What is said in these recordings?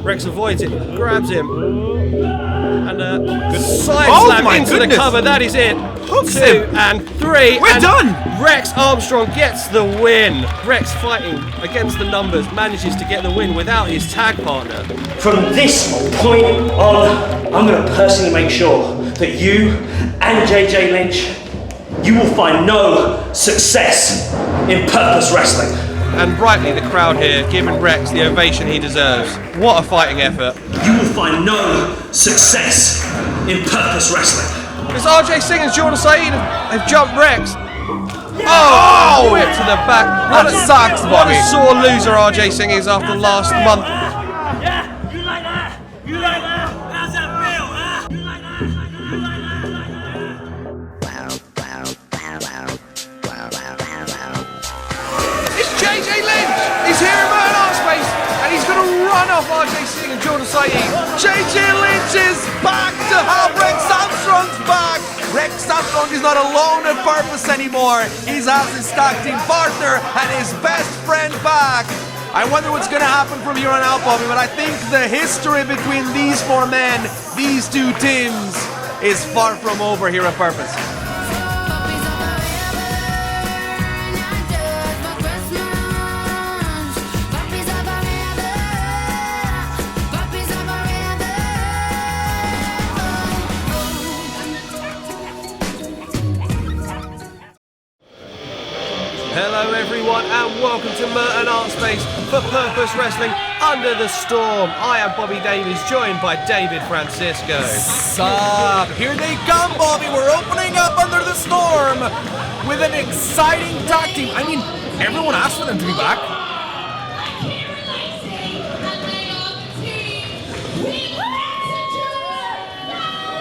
Rex avoids it, grabs him, and side slam into the cover. That is it. Hooks 2 him. and 3. We're done. Rex Armstrong gets the win. Rex fighting against the numbers manages to get the win without his tag partner. From this point on, I'm going to personally make sure that you and JJ Lynch, you will find no success in Purpose Wrestling. And rightly, the crowd here giving Rex the ovation he deserves. What a fighting effort. You will find no success in Purpose Wrestling. It's RJ Singh and Jordon have jumped Rex. Oh, whip to the back. What a sucks, What a sore loser RJ Singh is after last month. Yeah, you like that? You like that? How's that feel, huh? You like that? You like that? It's JJ Lynch. He's here in Merton Space, and he's going to run off RJ Singh and Jordon JJ Lynch is back to have Rex Armstrong's back. Rex Armstrong is not alone at Purpose anymore. He has his tag team partner and his best friend back. I wonder what's going to happen from here on out, Bobby, but I think the history between these four men, these two teams, is far from over here at Purpose. Hello everyone and welcome to Merton Art Space for Purpose Wrestling Under the Storm. I am Bobby Davies, joined by David Francisco. Sup? Here they come, Bobby. We're opening up Under the Storm with an exciting tag team. I mean, everyone asked for them to be back.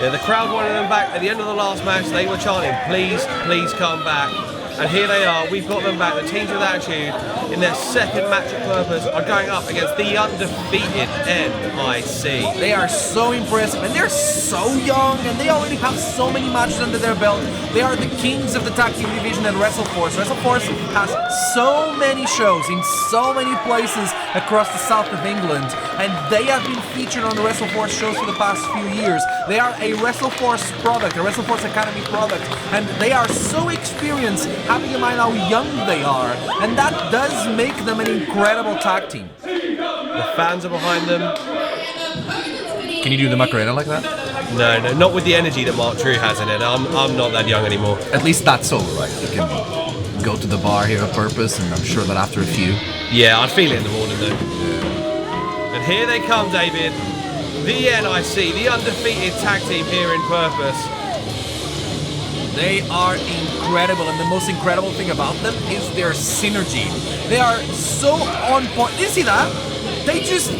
Yeah, the crowd wanted them back. At the end of the last match, they were chanting, please, please come back. And here they are, we've got them back. The teams with attitude in their second match at Purpose are going up against the undefeated NIC. They are so impressive and they're so young and they already have so many matches under their belt. They are the kings of the tag team division and WrestleForce. WrestleForce has so many shows in so many places across the south of England, and they have been featured on the WrestleForce shows for the past few years. They are a WrestleForce product, a WrestleForce Academy product, and they are so experienced, having in mind how young they are, and that does make them an incredible tag team. The fans are behind them. Can you do the Macarena like that? No, not with the energy that Trew has in it. I'm not that young anymore. At least that's over, right? You can go to the bar here at Purpose, and I'm sure that after a few... Yeah, I'd feel it in the morning though. Yeah. And here they come, David. The NIC, the undefeated tag team here in Purpose. They are incredible, and the most incredible thing about them is their synergy. They are so on point. Did you see that? They just...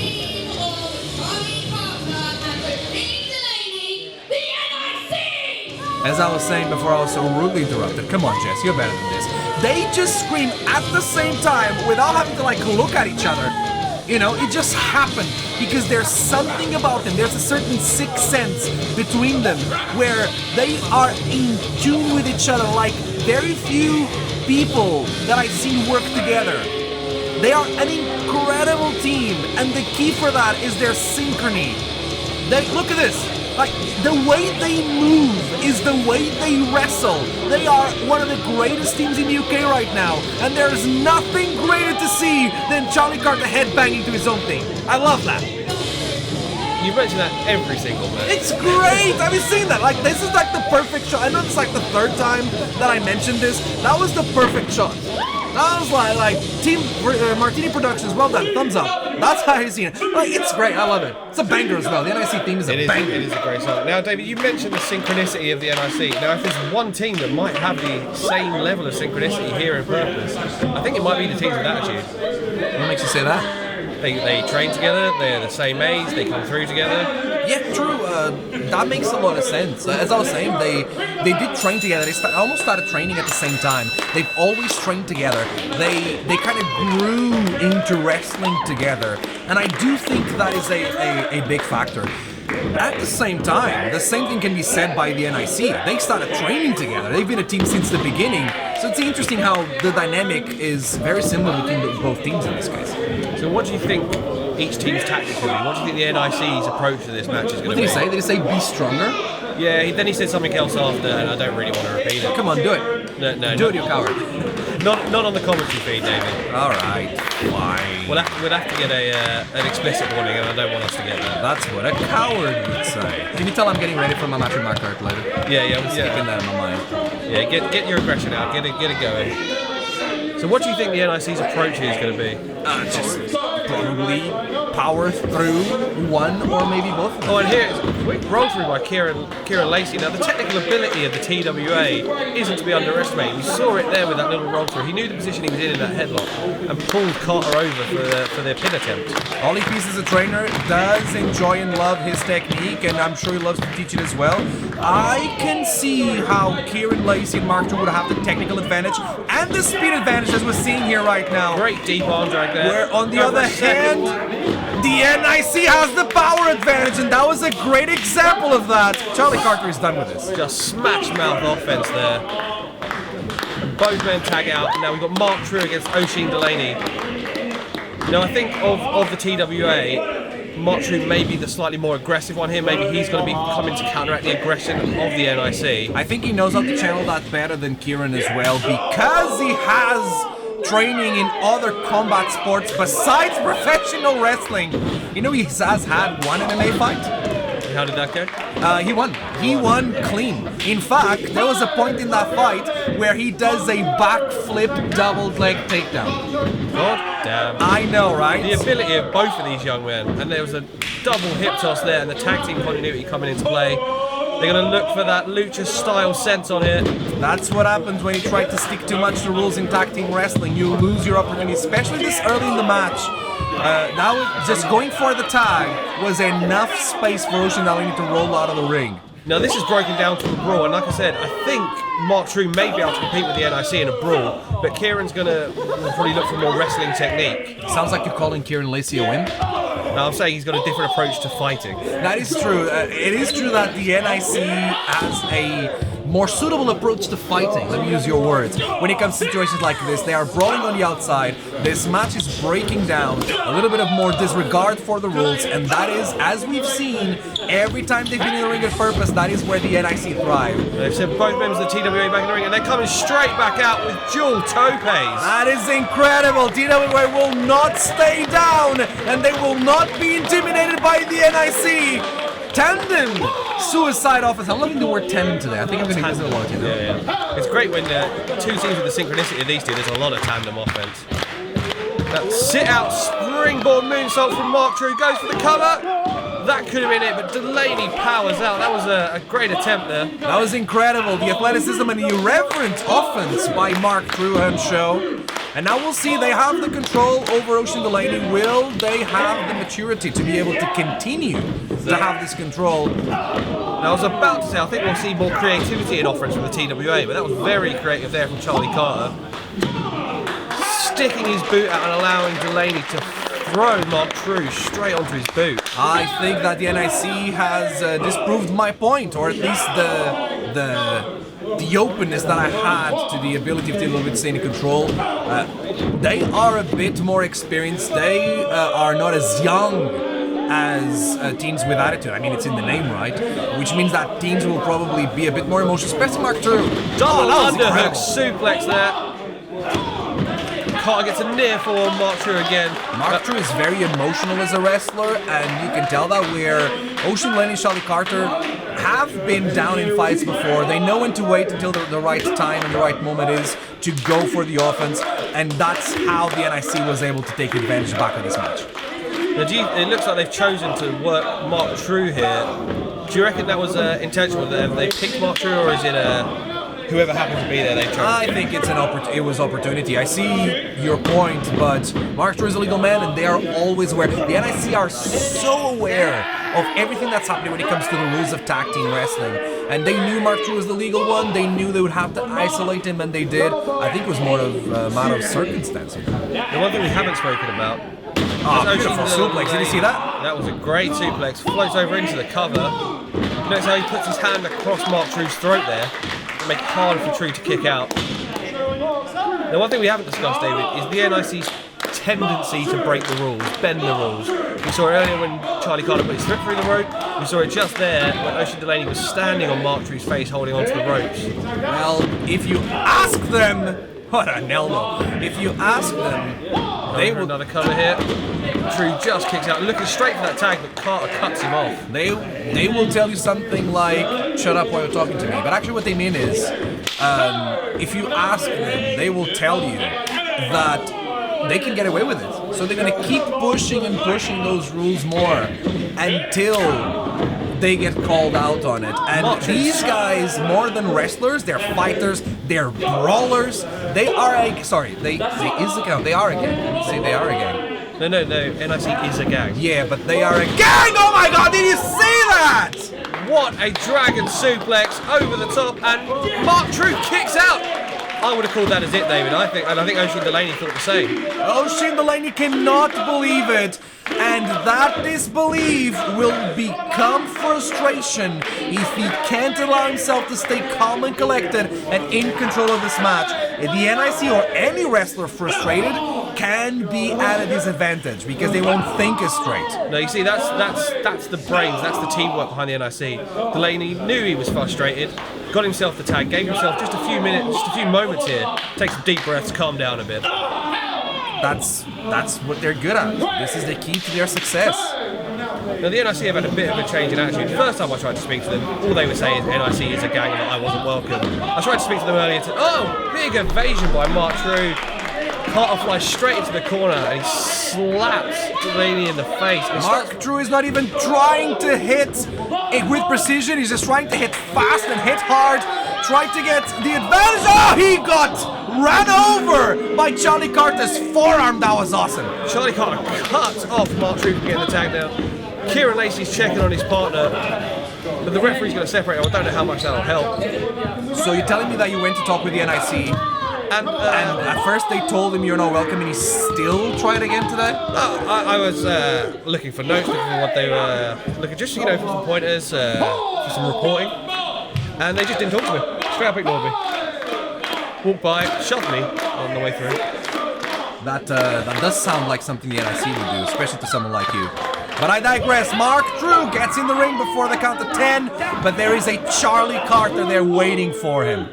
As I was saying before, I was so rudely interrupted. Come on, Jess, you're better than this. They just scream at the same time without having to look at each other. You know, it just happened because there's something about them. There's a certain sixth sense between them where they are in tune with each other like very few people that I've seen work together. They are an incredible team, and the key for that is their synchrony. Look at this. Like, the way they move is the way they wrestle. They are one of the greatest teams in the UK right now, and there's nothing greater to see than Charlie Carter headbanging to his own thing. I love that. You mention that every single match. It's great! Have you seen that? Like, this is like the perfect shot. I know it's like the third time that I mentioned this. That was the perfect shot. That was like Team Martini Productions, well done, thumbs up. That's how you see it. Like, it's great, I love it. It's a banger as well. The NIC theme is a banger. It is a great song. Now, David, you mentioned the synchronicity of the NIC. Now, if there's one team that might have the same level of synchronicity here in Purpose, I think it might be the teams with attitude. What makes you say that? They train together, they're the same age, they come through together. Yeah, true. That makes a lot of sense. As I was saying, they did train together. They almost started training at the same time. They've always trained together. They kind of grew into wrestling together, and I do think that is a big factor. At the same time, the same thing can be said by the NIC. They started training together. They've been a team since the beginning. So it's interesting how the dynamic is very similar between both teams in this case. So what do you think each team's tactics will be? What do you think the NIC's approach to this match is going to be? What did he say? Did he say be stronger? Yeah, then he said something else after, and I don't really want to repeat it. Come on, do it. No, do it, you coward. Not on the commentary feed, David. All right, fine. We'll have to get an explicit warning, and I don't want us to get that. That's what a coward would say. Can you tell I'm getting ready for my match with Mark Hart later? Yeah. I'm sticking that in my mind. Yeah, get your aggression out. Get it going. So what do you think the NIC's approach is going to be? Just probably power through one or maybe both. Oh, and here, quick roll through by Kieron Lacey. Now, the technical ability of the TWA isn't to be underestimated. We saw it there with that little roll through. He knew the position he was in that headlock and pulled Carter over for their pin attempt. Ollie Peace as a trainer does enjoy and love his technique, and I'm sure he loves to teach it as well. I can see how Kieron Lacey and Mark Trew would have the technical advantage and the speed advantage as we're seeing here right now. Great deep arm drag there. Where on the other hand, the NIC has the power advantage, and that was a great example of that. Charlie Carter is done with this. Just smash mouth offense there. Both men tag out. Now we've got Mark Trew against Oisin Delaney. Now I think of the TWA, Mark Trew may be the slightly more aggressive one here. Maybe he's going to be coming to counteract the aggression of the NIC. I think he knows how to channel that better than Kieron as well, because he has training in other combat sports besides professional wrestling. You know, he has had one MMA fight. How did that go? He won. He won clean. In fact, there was a point in that fight where he does a backflip double leg takedown. God damn. I know, right? The ability of both of these young men. And there was a double hip toss there, and the tag team continuity coming into play. They're going to look for that lucha style sense on it. That's what happens when you try to stick too much to rules in tag team wrestling. You lose your opportunity, especially this early in the match. Now, just going for the tag was enough space for Oisin Delaney to roll out of the ring. Now, this is broken down to a brawl, and like I said, I think Mark Trew may be able to compete with the NIC in a brawl, but Kieron's going to probably look for more wrestling technique. Sounds like you're calling Kieron Lacey a win. Now, I'm saying he's got a different approach to fighting. That is true. It is true that the NIC has a more suitable approach to fighting, let me use your words. When it comes to situations like this, they are brawling on the outside, this match is breaking down, a little bit of more disregard for the rules, and that is, as we've seen, every time they've been in the ring of purpose, that is where the NIC thrive. They've sent both members of the TWA back in the ring, and they're coming straight back out with dual topes. That is incredible. TWA will not stay down, and they will not be intimidated by the NIC. Tandem suicide offense. I'm loving the word tandem today. I think I'm going to use it a lot. Yeah. It's great when two teams with the synchronicity of these two, there's a lot of tandem offense. That sit out springboard moonsault from Mark Trew goes for the cover. That could have been it, but Delaney powers out. That was a great attempt there. That was incredible. The athleticism and the irreverent offense by Mark Trew on show. And now we'll see, they have the control over Oisin Delaney. Will they have the maturity to be able to continue to have this control? Now, I was about to say, I think we'll see more creativity in offense from the TWA, but that was very creative there from Charlie Carter. Sticking his boot out and allowing Delaney to throw Mark Trew straight onto his boot. I think that the NIC has disproved my point, or at least the openness that I had to the ability of Tilo to stay in control. They are a bit more experienced. They are not as young as teams with attitude. I mean, it's in the name, right? Which means that teams will probably be a bit more emotional, especially Mark Trew. Double underhook suplex there. Carter gets a near fall on Mark Trew again. Mark Trew is very emotional as a wrestler, and you can tell that where Oisin Delaney and Charlie Carter have been down in fights before. They know when to wait until the right time and the right moment is to go for the offense, and that's how the NIC was able to take advantage back of this match. Now, it looks like they've chosen to work Mark Trew here. Do you reckon that was intentional? Have they picked Mark Trew, or is it whoever happened to be there, they've chosen? I think it was opportunity. I see your point, but Mark Trew is a legal man, and they are always aware. The NIC are so aware of everything that's happening when it comes to the rules of tag team wrestling. And they knew Mark Trew was the legal one. They knew they would have to isolate him, and they did. I think it was more of a matter of circumstance. The one thing we haven't spoken about. Beautiful suplex. Did you see that? That was a great suplex. Floats over into the cover. Notice how he puts his hand across Mark Trew's throat there to make it harder for Trew to kick out. Now, one thing we haven't discussed, David, is the NIC's tendency to break the rules, bend the rules. We saw it earlier when Charlie Carter put his foot through the rope. We saw it just there when Oisin Delaney was standing on Mark Trew's face holding onto the ropes. Well, if you ask them, what an elbow. If you ask them, they will. Another cover here. Trew just kicks out, looking straight for that tag, but Carter cuts him off. They will tell you something like, shut up while you're talking to me. But actually what they mean is, if you ask them, they will tell you that they can get away with it. So they're going to keep pushing and pushing those rules more until they get called out on it. And these guys, more than wrestlers, they're fighters, they're brawlers. They are a... Sorry, they is a gang. They are a gang. Say they are a gang. No, NIC is a gang. Yeah, but they are a gang! Oh my god, did you see that? What a dragon suplex over the top, and Mark Trew kicks out. I would have called that as it, David. I think Oisin Delaney thought the same. Oisin Delaney cannot believe it, and that disbelief will become frustration if he can't allow himself to stay calm and collected and in control of this match. The NIC or any wrestler frustrated can be at a disadvantage because they won't think as straight. No, you see, that's the brains, that's the teamwork behind the NIC. Delaney knew he was frustrated, got himself the tag, gave himself just a few minutes, just a few moments here, take some deep breaths, calm down a bit. That's what they're good at. This is the key to their success. Now the NIC have had a bit of a change in attitude. The first time I tried to speak to them, all they would say is NIC is a gang and that I wasn't welcome. I tried to speak to them earlier big evasion by Mark Trew. Carter flies straight into the corner and he slaps Delaney in the face. Mark Trew is not even trying to hit it with precision, he's just trying to hit fast and hit hard, trying to get the advantage. Oh, he got ran over by Charlie Carter's forearm. That was awesome. Charlie Carter cut off Mark Trew from getting the tag down. Kieron Lacey's checking on his partner, but the referee's going to separate him. I don't know how much that'll help. So you're telling me that you went to talk with the NIC, and at first they told him you're not welcome, and he still tried again today? I was looking for notes, looking for what they were looking, just for some pointers, for some reporting, and they just didn't talk to me. Straight up ignored me. Walked by, shoved me on the way through. That does sound like something the NIC would do, especially to someone like you. But I digress. Mark Trew gets in the ring before the count of 10, but there is a Charlie Carter there waiting for him.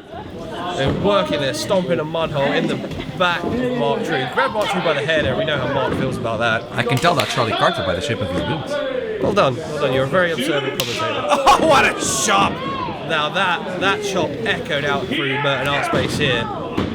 They're working there, stomping a mud hole in the back of Mark Trew. Grab Mark Trew by the hair there, we know how Mark feels about that. I can tell that Charlie Carter by the shape of his boots. Well done, you're a very observant commentator. Oh, what a chop! Now that chop echoed out through Merton art space here.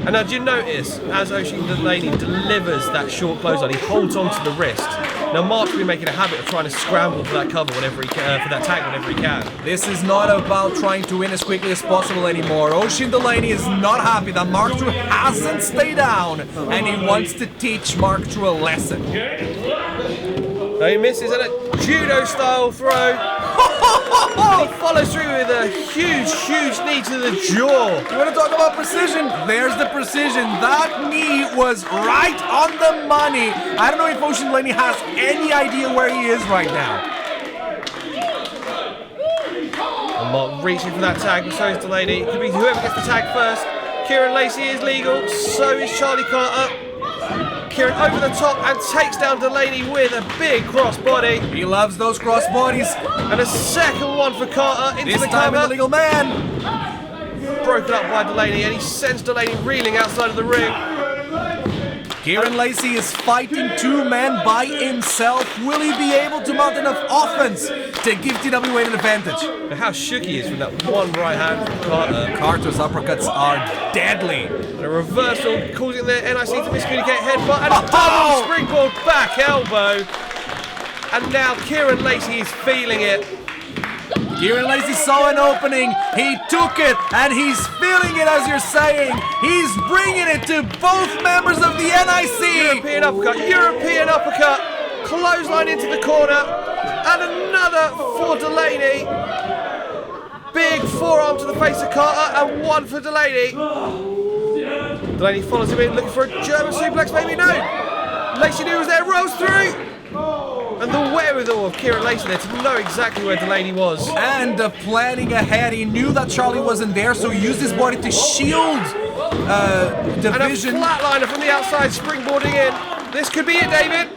And now do you notice, as Oisin Delaney delivers that short clothesline, he holds onto the wrist. Now Mark's been making a habit of trying to scramble for that cover whenever he can, for that tag whenever he can. This is not about trying to win as quickly as possible anymore. Oisin Delaney is not happy that Mark Trew hasn't stayed down, and he wants to teach Mark Trew a lesson. Now he misses a judo style throw. And he follows through with a huge knee to the jaw. You want to talk about precision? There's the precision. That knee was right on the money. I don't know if Oisin Delaney has any idea where he is right now. And Mark reaching for that tag, and so is Delaney. It could be whoever gets the tag first. Kieron Lacey is legal, so is Charlie Carter. Kieron over the top and takes down Delaney with a big crossbody. He loves those crossbodies. And a second one for Carter into this the time cover. with the legal man. Broken up by Delaney, and he sends Delaney reeling outside of the ring. Kieron Lacey is fighting two men by himself. Will he be able to mount enough offense to give TWA an advantage? Now how shook he is from that one right hand from Carter. Carter's uppercuts are deadly. And a reversal causing the NIC to miscommunicate headbutt, and a double springboard back elbow. And now Kieron Lacey is feeling it. Kieron Lacey saw an opening, he took it, and he's feeling it as you're saying. He's bringing it to both members of the NIC. European uppercut, clothesline into the corner, and another for Delaney. Big forearm to the face of Carter, and one for Delaney. Delaney follows him in, looking for a German suplex, maybe no. Lacey knew he was there, rolls through. And the wherewithal of Kieron Lacey there to know exactly where Delaney was. And planning ahead, he knew that Charlie wasn't there, so he used his body to shield the and vision. a flatliner from the outside, springboarding in. This could be it, David.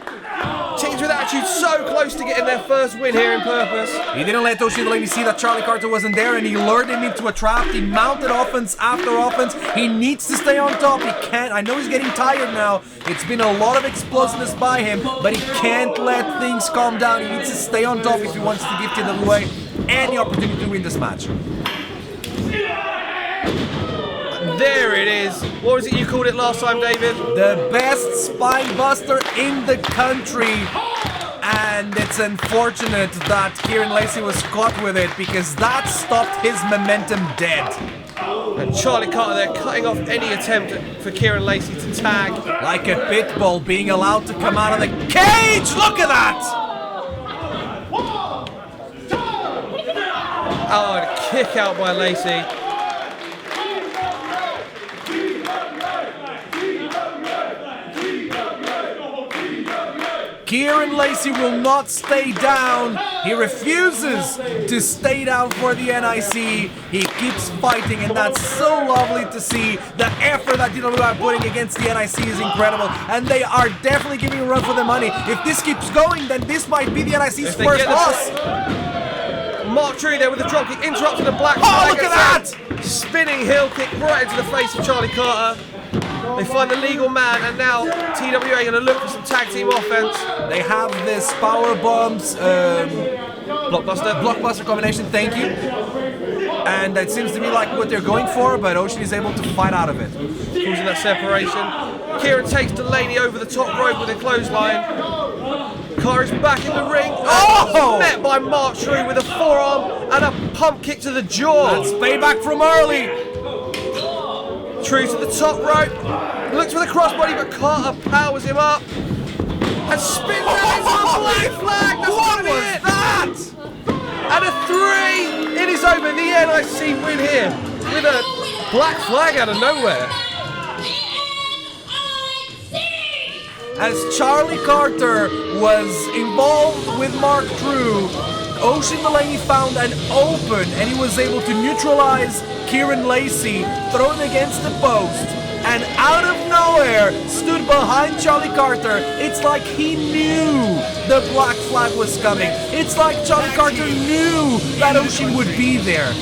Teams with Attitude so close to getting their first win here in Purpose. He didn't let Delaney see that Charlie Carter wasn't there, and he lured him into a trap. He mounted offense after offense. He needs to stay on top. He can't. I know he's getting tired now. It's been a lot of explosiveness by him, but he can't let things calm down. He needs to stay on top if he wants to give TWA any opportunity to win this match. There it is. What was it you called it last time, David? The best spine buster in the country. And it's unfortunate that Kieron Lacey was caught with it because that stopped his momentum dead. And Charlie Carter there cutting off any attempt for Kieron Lacey to tag. Like a pit bull being allowed to come out of the cage. Look at that! Oh, and a kick out by Lacey. Kieron Lacey will not stay down. He refuses to stay down for the NIC. He keeps fighting, and that's so lovely to see. The effort that DW are putting against the NIC is incredible, and they are definitely giving a run for the money. If this keeps going, then this might be the NIC's first loss. Mark Trew there with the dropkick, interrupting the black flag. Oh, look at that! Spinning heel kick right into the face of Charlie Carter. They find the legal man, and now TWA going to look for some tag team offense. They have this power bombs, blockbuster combination, thank you. And that seems to be like what they're going for, but Oisin is able to fight out of it. Causing that separation. Kieron takes Delaney over the top rope with a clothesline. Carter's back in the ring. Oh! Met by Mark Trew with a forearm and a pump kick to the jaw. That's payback from early. Trew to the top rope, looks for the crossbody, but Carter powers him up and spins out into the black flag. That's what was it. That? And a 3. It is over. The NIC win here with a black flag out of nowhere. As Charlie Carter was involved with Mark Trew, Oisin Delaney found an open, and he was able to neutralize Kieron Lacey, thrown against the post, and out of nowhere stood behind Charlie Carter. It's like he knew the black flag was coming. It's like Charlie Carter knew that Oisin would be there.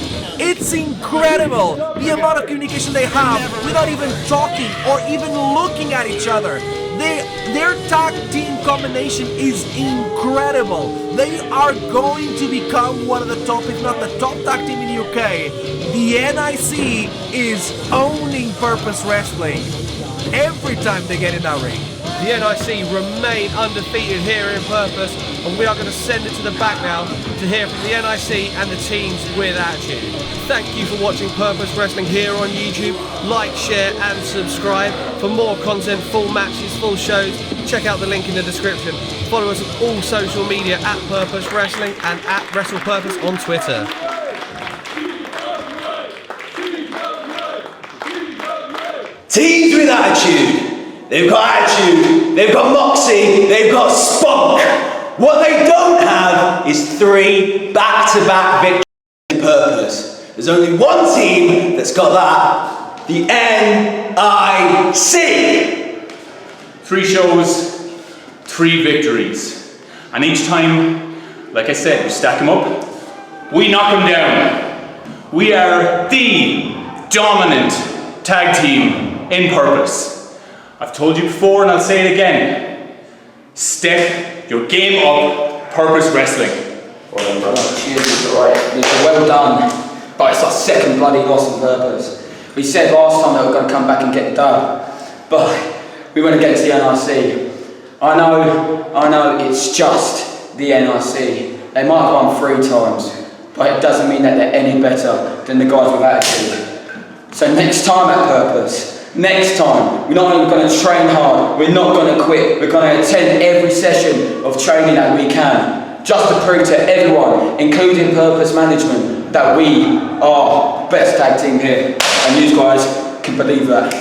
It's incredible the amount of communication they have without even talking or even looking at each other. Their tag team combination is incredible. They are going to become one of the top, if not the top tag team in the UK. The NIC is owning Purpose Wrestling every time they get in that ring. The NIC remain undefeated here in Purpose, and we are going to send it to the back now to hear from the NIC and the teams with Attitude. Thank you for watching Purpose Wrestling here on YouTube. Like, share and subscribe for more content, full matches, full shows. Check out the link in the description. Follow us on all social media at Purpose Wrestling and at WrestlePurpose on Twitter. Teams with Attitude. They've got attitude, they've got moxie, they've got spunk. What they don't have is 3 back-to-back victories in Purpose. There's only one team that's got that, the NIC. 3 shows, 3 victories. And each time, like I said, we stack them up, we knock them down. We are the dominant tag team in Purpose. I've told you before and I'll say it again. Step your game up, Purpose Wrestling. Well done, brother. Cheers, alright. Well done. But it's our second bloody loss on Purpose. We said last time that we were going to come back and get the dub. But we went against the NIC. I know, it's just the NIC. They might have won 3 times, but it doesn't mean that they're any better than the guys with Attitude. So next time at Purpose, next time, we're not only going to train hard, we're not going to quit, we're going to attend every session of training that we can, just to prove to everyone, including Purpose Management, that we are the best tag team here. And you guys can believe that.